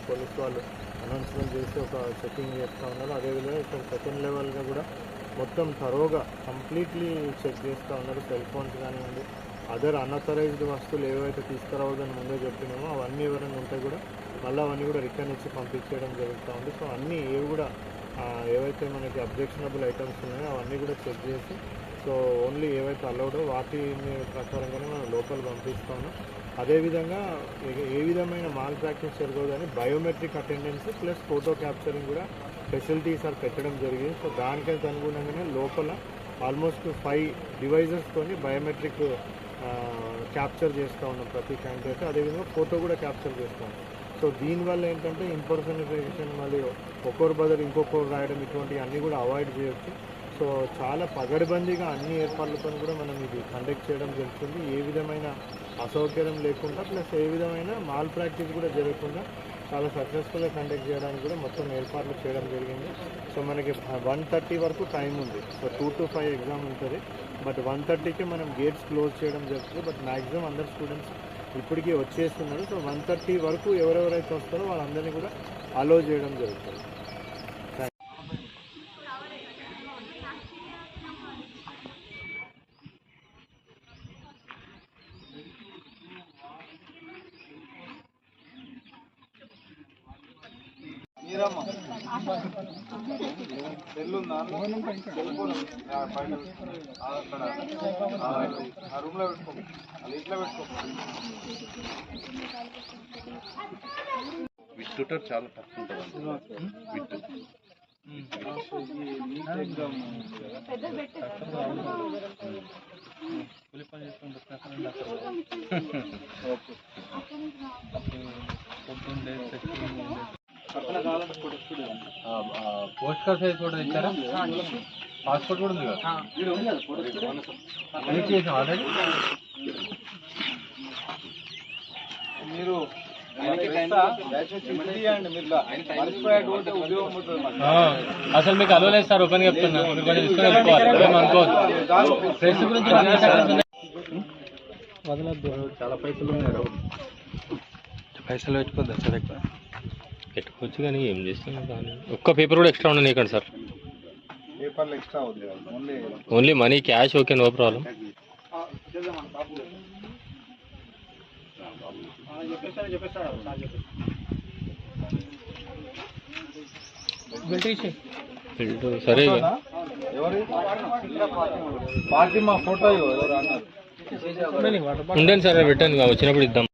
Police వాళ్ళు announcement చేసి ఒక చెకింగ్ చేస్తూ ఉన్నారు. అదేవిధంగా ఇక్కడ సెకండ్ లెవెల్గా కూడా మొత్తం తరోగా కంప్లీట్లీ చెక్ చేస్తూ ఉన్నారు. సెల్ ఫోన్స్ కానివ్వండి, అదర్ అన్అథరైజ్డ్ వస్తువులు ఏవైతే తీసుకురావద్దని ముందే చెప్పినామో అవన్నీ ఎవరైనా ఉంటే కూడా మళ్ళీ అవన్నీ కూడా రిటర్న్ ఇచ్చి పంపించేయడం జరుగుతూ ఉంది. సో అన్నీ ఏవి కూడా ఏవైతే మనకి అబ్జెక్షనబుల్ ఐటమ్స్ ఉన్నాయో అవన్నీ కూడా చెక్ చేసి సో ఓన్లీ ఏవైతే అలౌడో వాటి ప్రకారంగానే మనం లోపల పంపిస్తూ ఉన్నాం. అదేవిధంగా ఏ విధమైన మాల్ ప్రాక్టీస్ జరగదని biometric attendance plus photo capturing కూడా ఫెసిలిటీస్ పెట్టడం జరిగింది. సో దానికైతే అనుగుణంగానే లోపల ఆల్మోస్ట్ 5 డివైజెస్తోని బయోమెట్రిక్ క్యాప్చర్ చేస్తూ ఉన్నాం ప్రతి క్యాండిడేట్. అదేవిధంగా ఫోటో కూడా క్యాప్చర్ చేస్తాం. సో దీనివల్ల ఏంటంటే ఇంపర్సనిఫికేషన్ మళ్ళీ ఒక్కొక్కరు బదులు ఇంకొకరు రాయడం ఇటువంటివి అన్నీ కూడా అవాయిడ్ చేయొచ్చు. సో చాలా పగడ్బందీగా అన్ని ఏర్పాట్లతో కూడా మనం ఇది కండక్ట్ చేయడం జరుగుతుంది. ఏ విధమైన అసౌకర్యం లేకుండా ప్లస్ ఏ విధమైన మాల్ ప్రాక్టీస్ కూడా జరగకుండా చాలా సక్సెస్ఫుల్గా కండక్ట్ చేయడానికి కూడా మొత్తం ఏర్పాట్లు చేయడం జరిగింది. సో మనకి 1:30 వరకు టైం ఉంది. సో 2 to 5 ఎగ్జామ్ ఉంటుంది. బట్ 1:30కి మనం గేట్స్ క్లోజ్ చేయడం జరుగుతుంది. బట్ మ్యాక్సిమం అందరు స్టూడెంట్స్ ఇప్పటికీ వచ్చేస్తున్నారు. సో 1:30 వరకు ఎవరెవరైతే వస్తారో వాళ్ళందరినీ కూడా అలో చేయడం జరుగుతుంది. విట్టు చాలా తక్కువ ఉంటుంది. విట్టు పోస్ట్ కార్డ్ సైజ్ ఫోటో ఇచ్చారా? పాస్పోర్ట్ కూడా ఉంది కదా, ఆల్రెడీ మీరు అసలు మీకు అలవలేదు సార్. ఓపెన్ చెప్తున్నా, మీరు కొంచెం తీసుకొని వెళ్ళిపోవాలి. అనుకోవద్దు ఫ్రెండ్స్ గురించి వదలద్దు. చాలా పైసలు ఉన్నాయి. పైసలు పెట్టుకోద్దా సార్? ఎక్కువ పెట్టుకోవచ్చు కానీ ఏం చేస్తున్నాం. కానీ ఒక్క పేపర్ కూడా ఎక్స్ట్రా ఉండదు ఇక్కడ సార్. పేపర్లు extra only money cash okay, no problem. సరే పార్టీ మా ఫోటో ఉండండి సార్, పెట్టండి వచ్చినప్పుడు ఇద్దాం.